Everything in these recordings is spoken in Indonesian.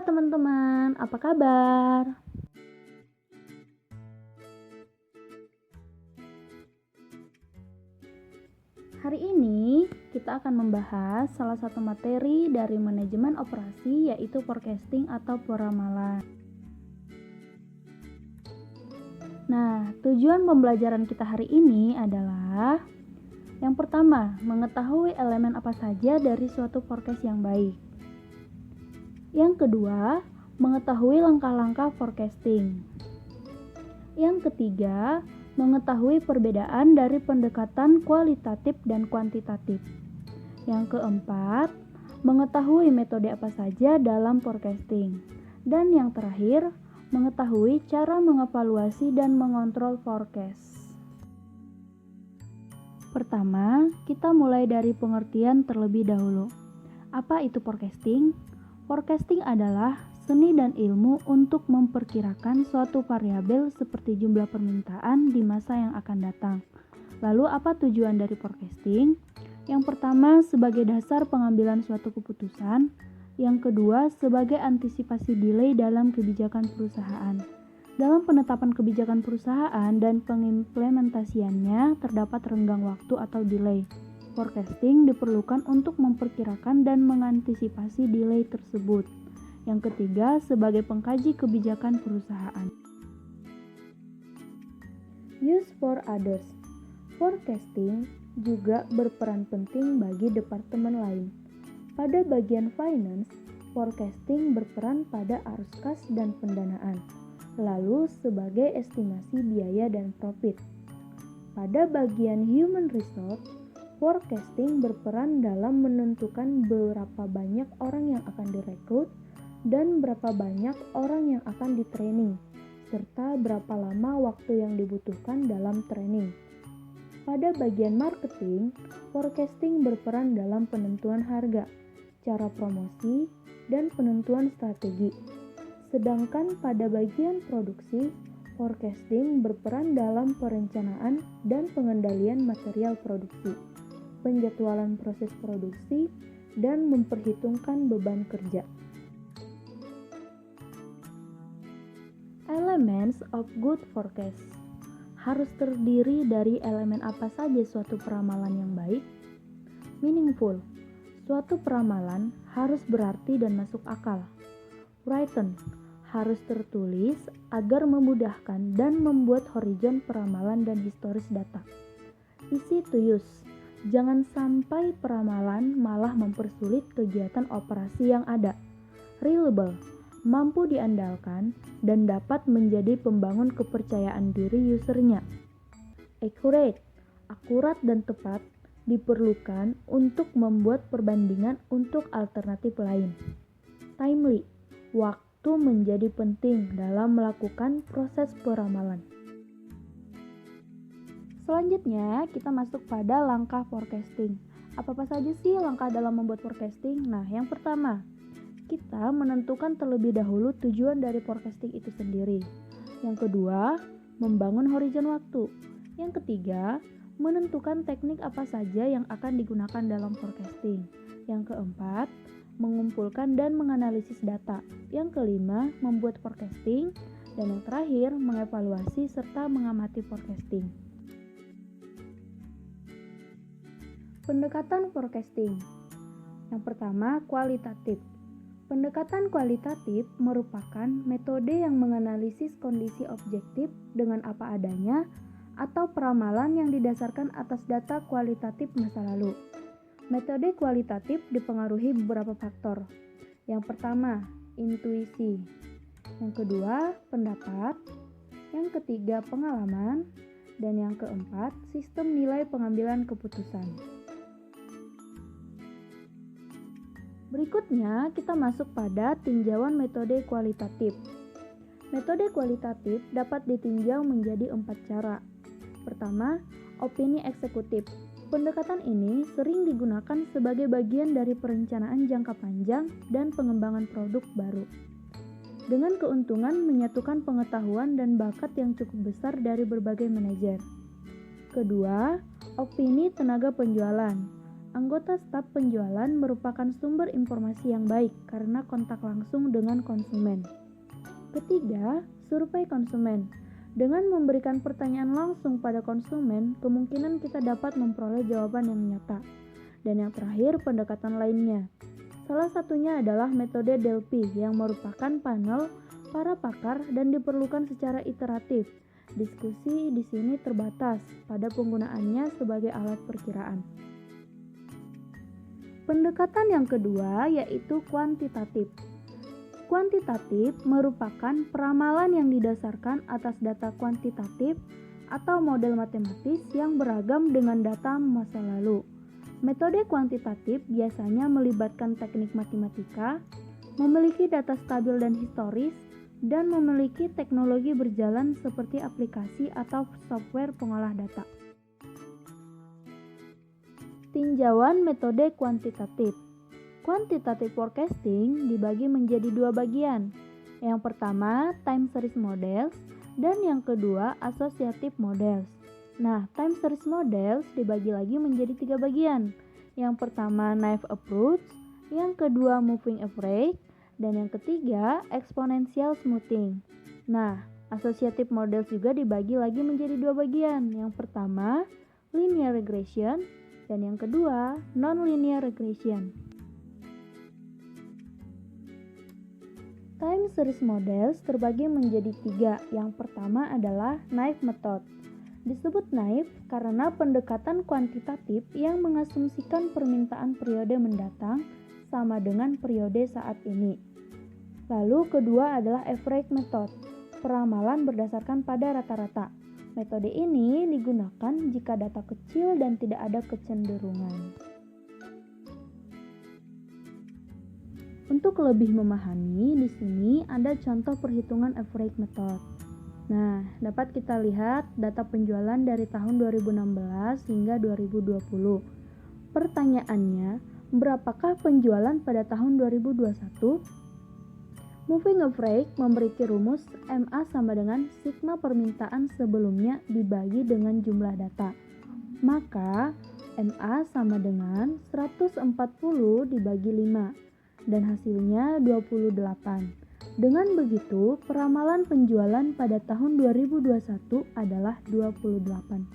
teman-teman, apa kabar? Hari ini kita akan membahas salah satu materi dari manajemen operasi, yaitu forecasting atau peramalan. Nah, tujuan pembelajaran kita hari ini adalah yang pertama, mengetahui elemen apa saja dari suatu forecast yang baik. Yang kedua, mengetahui langkah-langkah forecasting. Yang ketiga, mengetahui perbedaan dari pendekatan kualitatif dan kuantitatif. Yang keempat, mengetahui metode apa saja dalam forecasting. Dan yang terakhir, mengetahui cara mengevaluasi dan mengontrol forecast. Pertama, kita mulai dari pengertian terlebih dahulu. Apa itu forecasting? Forecasting adalah seni dan ilmu untuk memperkirakan suatu variabel seperti jumlah permintaan di masa yang akan datang. Lalu apa tujuan dari forecasting? Yang pertama, sebagai dasar pengambilan suatu keputusan. Yang kedua, sebagai antisipasi delay dalam kebijakan perusahaan. Dalam penetapan kebijakan perusahaan dan pengimplementasiannya terdapat renggang waktu atau delay. Forecasting diperlukan untuk memperkirakan dan mengantisipasi delay tersebut. Yang ketiga, sebagai pengkaji kebijakan perusahaan. Use for others. Forecasting juga berperan penting bagi departemen lain. Pada bagian finance, forecasting berperan pada arus kas dan pendanaan, lalu sebagai estimasi biaya dan profit. Pada bagian human resource, forecasting berperan dalam menentukan berapa banyak orang yang akan direkrut dan berapa banyak orang yang akan di-training, serta berapa lama waktu yang dibutuhkan dalam training. Pada bagian marketing, forecasting berperan dalam penentuan harga, cara promosi, dan penentuan strategi. Sedangkan pada bagian produksi, forecasting berperan dalam perencanaan dan pengendalian material produksi, penjadwalan proses produksi, dan memperhitungkan beban kerja. Elements of good forecast harus terdiri dari elemen apa saja suatu peramalan yang baik? Meaningful. Suatu peramalan harus berarti dan masuk akal. Written. Harus tertulis agar memudahkan dan membuat horizon peramalan dan historis data. Easy to use. Jangan sampai peramalan malah mempersulit kegiatan operasi yang ada. Reliable. Mampu diandalkan dan dapat menjadi pembangun kepercayaan diri usernya. Accurate. Akurat dan tepat diperlukan untuk membuat perbandingan untuk alternatif lain. Timely. Waktu menjadi penting dalam melakukan proses peramalan. Selanjutnya, kita masuk pada langkah forecasting. Apa saja sih langkah dalam membuat forecasting? Nah, yang pertama, kita menentukan terlebih dahulu tujuan dari forecasting itu sendiri. Yang kedua, membangun horizon waktu. Yang ketiga, menentukan teknik apa saja yang akan digunakan dalam forecasting. Yang keempat, mengumpulkan dan menganalisis data. Yang kelima, membuat forecasting. Dan yang terakhir, mengevaluasi serta mengamati forecasting. Pendekatan forecasting. Yang pertama, kualitatif. Pendekatan kualitatif merupakan metode yang menganalisis kondisi objektif dengan apa adanya atau peramalan yang didasarkan atas data kualitatif masa lalu. Metode kualitatif dipengaruhi beberapa faktor. Yang pertama, intuisi. Yang kedua, pendapat. Yang ketiga, pengalaman. Dan yang keempat, sistem nilai pengambilan keputusan. Berikutnya, kita masuk pada tinjauan metode kualitatif. Metode kualitatif dapat ditinjau menjadi 4 cara. Pertama, opini eksekutif. Pendekatan ini sering digunakan sebagai bagian dari perencanaan jangka panjang dan pengembangan produk baru. Dengan keuntungan menyatukan pengetahuan dan bakat yang cukup besar dari berbagai manajer. Kedua, opini tenaga penjualan. Anggota staf penjualan merupakan sumber informasi yang baik karena kontak langsung dengan konsumen. Ketiga, survei konsumen. Dengan memberikan pertanyaan langsung pada konsumen, kemungkinan kita dapat memperoleh jawaban yang nyata. Dan yang terakhir, pendekatan lainnya. Salah satunya adalah metode Delphi yang merupakan panel para pakar dan diperlukan secara iteratif. Diskusi di sini terbatas pada penggunaannya sebagai alat perkiraan. Pendekatan yang kedua yaitu kuantitatif. Kuantitatif merupakan peramalan yang didasarkan atas data kuantitatif atau model matematis yang beragam dengan data masa lalu. Metode kuantitatif biasanya melibatkan teknik matematika, memiliki data stabil dan historis, dan memiliki teknologi berjalan seperti aplikasi atau software pengolah data. Tinjauan metode kuantitatif. Quantitative forecasting dibagi menjadi dua bagian. Yang pertama, time series models, dan yang kedua, associative models. Nah, time series models dibagi lagi menjadi tiga bagian. Yang pertama, naive approach, yang kedua, moving average, dan yang ketiga, exponential smoothing. Nah, associative models juga dibagi lagi menjadi dua bagian. Yang pertama, linear regression, dan yang kedua, non-linear regression. Time series models terbagi menjadi tiga. Yang pertama adalah naive method. Disebut naive karena pendekatan kuantitatif yang mengasumsikan permintaan periode mendatang sama dengan periode saat ini. Lalu kedua adalah average method, peramalan berdasarkan pada rata-rata. Metode ini digunakan jika data kecil dan tidak ada kecenderungan. Untuk lebih memahami, di sini ada contoh perhitungan average method. Nah, dapat kita lihat data penjualan dari tahun 2016 hingga 2020. Pertanyaannya, berapakah penjualan pada tahun 2021? Moving average memiliki rumus MA sama dengan sigma permintaan sebelumnya dibagi dengan jumlah data. Maka, MA sama dengan 140 dibagi 5, dan hasilnya 28. Dengan begitu, peramalan penjualan pada tahun 2021 adalah 28.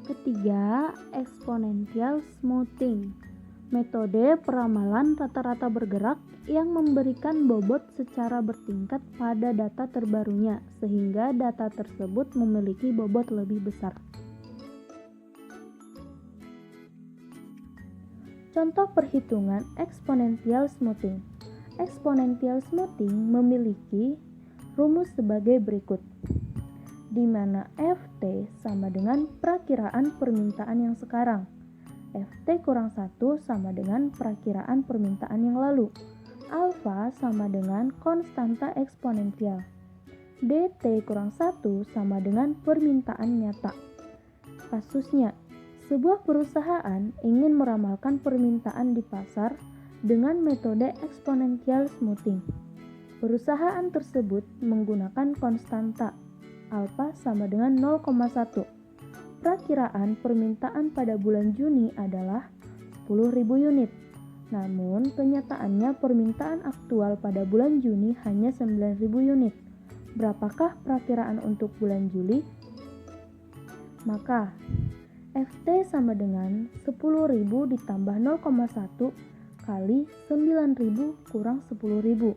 Ketiga, exponential smoothing. Metode peramalan rata-rata bergerak yang memberikan bobot secara bertingkat pada data terbarunya sehingga data tersebut memiliki bobot lebih besar. Contoh perhitungan exponential smoothing. Exponential smoothing memiliki rumus sebagai berikut, di mana FT sama dengan perakiraan permintaan yang sekarang. FT kurang 1 sama dengan perakiraan permintaan yang lalu. Alfa sama dengan konstanta eksponensial. DT kurang 1 sama dengan permintaan nyata. Kasusnya, sebuah perusahaan ingin meramalkan permintaan di pasar dengan metode exponential smoothing. Perusahaan tersebut menggunakan konstanta alfa sama dengan 0,1. Perakiraan permintaan pada bulan Juni adalah 10.000 unit. Namun, kenyataannya permintaan aktual pada bulan Juni hanya 9.000 unit. Berapakah perakiraan untuk bulan Juli? Maka, FT sama dengan 10.000 ditambah 0,1 kali 9.000 kurang 10.000.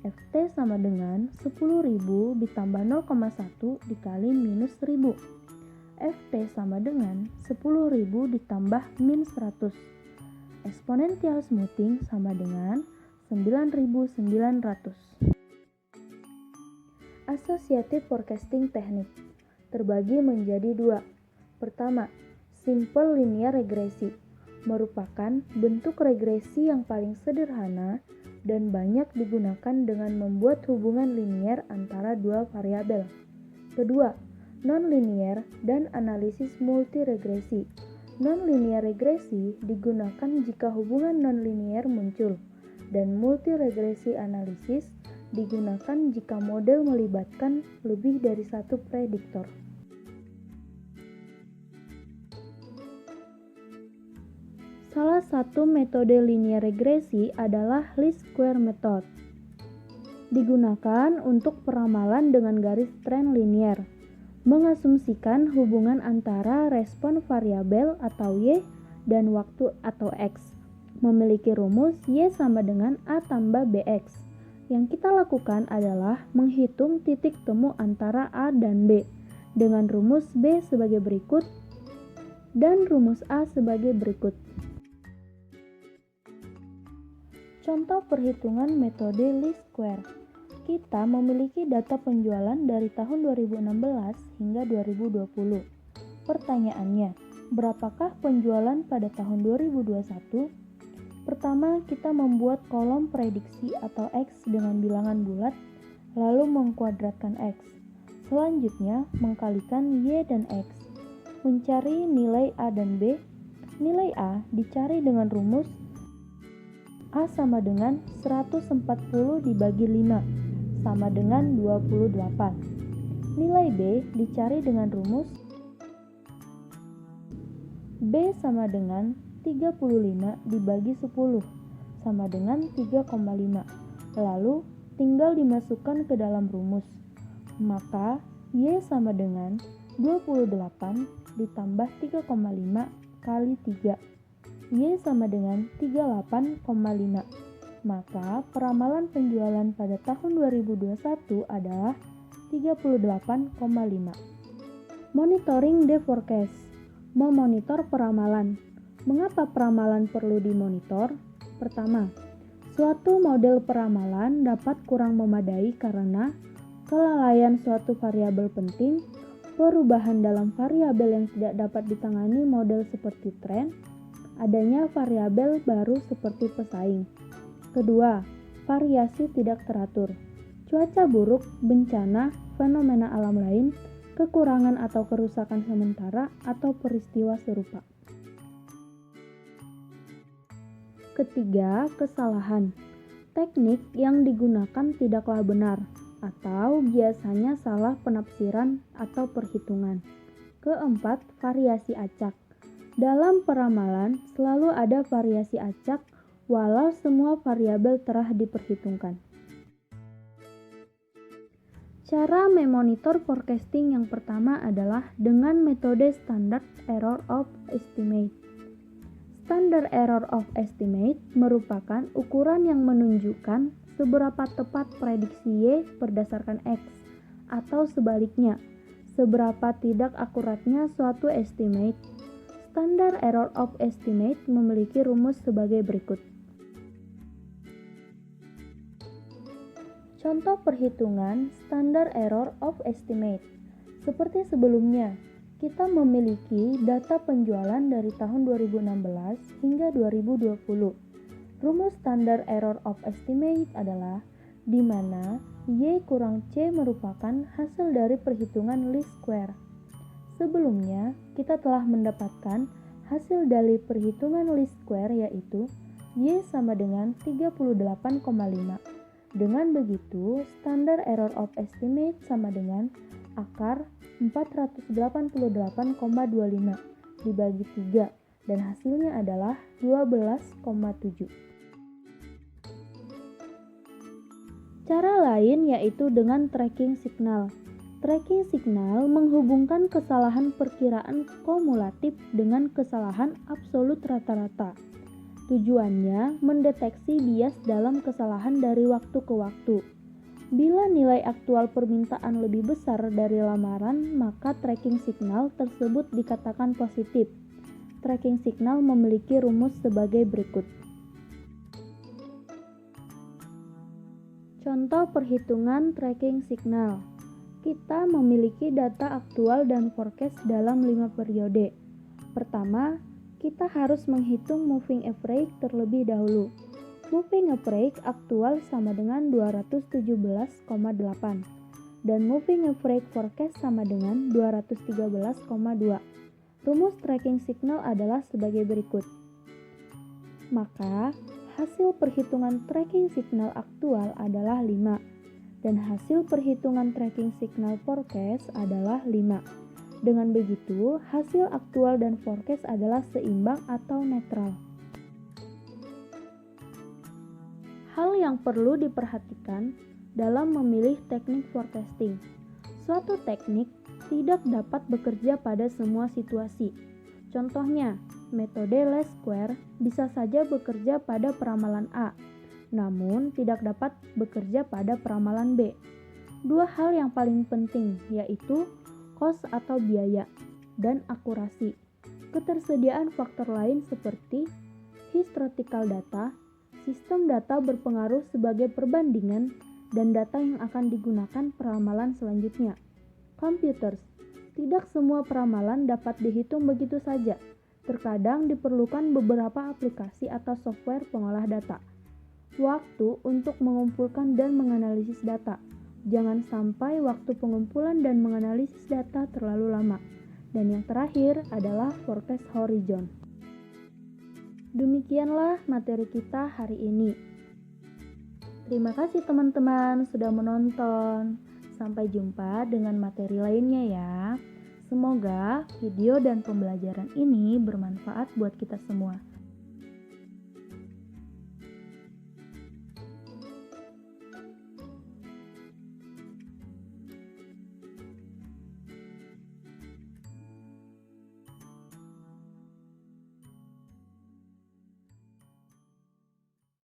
FT sama dengan 10.000 ditambah 0,1 dikali minus 1.000. FT sama dengan 10.000 ditambah min 100. Exponential smoothing sama dengan 9.900. Associative forecasting technique terbagi menjadi dua. Pertama, simple linear regresi merupakan bentuk regresi yang paling sederhana dan banyak digunakan dengan membuat hubungan linier antara dua variabel. Kedua, non-linear dan analisis multiregresi. Non-linear regresi digunakan jika hubungan non-linear muncul, dan multiregresi analisis digunakan jika model melibatkan lebih dari satu prediktor. Salah satu metode linear regresi adalah least square method. Digunakan untuk peramalan dengan garis tren linear, mengasumsikan hubungan antara respon variabel atau Y dan waktu atau X. Memiliki rumus Y sama dengan A tambah BX. Yang kita lakukan adalah menghitung titik temu antara A dan B dengan rumus B sebagai berikut dan rumus A sebagai berikut. Contoh perhitungan metode least square. Kita memiliki data penjualan dari tahun 2016 hingga 2020. Pertanyaannya, berapakah penjualan pada tahun 2021? Pertama, kita membuat kolom prediksi atau X dengan bilangan bulat, lalu mengkuadratkan X. Selanjutnya, mengkalikan Y dan X. Mencari nilai A dan B. Nilai A dicari dengan rumus A sama dengan 140 dibagi 5 sama dengan 28. Nilai B dicari dengan rumus B sama dengan 35 dibagi 10 sama dengan 3,5. Lalu tinggal dimasukkan ke dalam rumus. Maka Y sama dengan 28 ditambah 3,5 kali 3. Y sama dengan 38,5. Maka peramalan penjualan pada tahun 2021 adalah 38,5. Monitoring the forecast. Memonitor peramalan. Mengapa peramalan perlu dimonitor? Pertama, suatu model peramalan dapat kurang memadai karena kelalaian suatu variabel penting, perubahan dalam variabel yang tidak dapat ditangani model seperti tren, adanya variabel baru seperti pesaing. Kedua, variasi tidak teratur. Cuaca buruk, bencana, fenomena alam lain, kekurangan atau kerusakan sementara, atau peristiwa serupa. Ketiga, kesalahan. Teknik yang digunakan tidaklah benar, atau biasanya salah penafsiran atau perhitungan. Keempat, variasi acak. Dalam peramalan, selalu ada variasi acak walau semua variabel telah diperhitungkan. Cara memonitor forecasting yang pertama adalah dengan metode Standard Error of Estimate. Standard Error of Estimate merupakan ukuran yang menunjukkan seberapa tepat prediksi Y berdasarkan X, atau sebaliknya, seberapa tidak akuratnya suatu estimate. Standard Error of Estimate memiliki rumus sebagai berikut. Contoh perhitungan Standard Error of Estimate. Seperti sebelumnya, kita memiliki data penjualan dari tahun 2016 hingga 2020. Rumus Standard Error of Estimate adalah di mana Y kurang C merupakan hasil dari perhitungan least square. Sebelumnya, kita telah mendapatkan hasil dari perhitungan least square yaitu Y sama dengan 38,5. Dengan begitu, Standard Error of Estimate sama dengan akar 488,25 dibagi 3 dan hasilnya adalah 12,7. Cara lain yaitu dengan tracking signal. Tracking signal menghubungkan kesalahan perkiraan kumulatif dengan kesalahan absolut rata-rata. Tujuannya mendeteksi bias dalam kesalahan dari waktu ke waktu. Bila nilai aktual permintaan lebih besar dari lamaran, maka tracking signal tersebut dikatakan positif. Tracking signal memiliki rumus sebagai berikut. Contoh perhitungan tracking signal. Kita memiliki data aktual dan forecast dalam 5 periode. Pertama, kita harus menghitung moving average terlebih dahulu. Moving average aktual sama dengan 217,8 dan moving average forecast sama dengan 213,2. Rumus tracking signal adalah sebagai berikut. Maka, hasil perhitungan tracking signal aktual adalah 5 dan hasil perhitungan tracking signal forecast adalah 5. Dengan begitu, hasil aktual dan forecast adalah seimbang atau netral. Hal yang perlu diperhatikan dalam memilih teknik forecasting. Suatu teknik tidak dapat bekerja pada semua situasi. Contohnya, metode least square bisa saja bekerja pada peramalan A, namun tidak dapat bekerja pada peramalan B. Dua hal yang paling penting yaitu cost atau biaya dan akurasi. Ketersediaan faktor lain seperti historical data, sistem data berpengaruh sebagai perbandingan, dan data yang akan digunakan peramalan selanjutnya. Computers, tidak semua peramalan dapat dihitung begitu saja. Terkadang diperlukan beberapa aplikasi atau software pengolah data. Waktu untuk mengumpulkan dan menganalisis data. Jangan sampai waktu pengumpulan dan menganalisis data terlalu lama. Dan yang terakhir adalah forecast horizon. Demikianlah materi kita hari ini. Terima kasih teman-teman sudah menonton. Sampai jumpa dengan materi lainnya ya. Semoga video dan pembelajaran ini bermanfaat buat kita semua.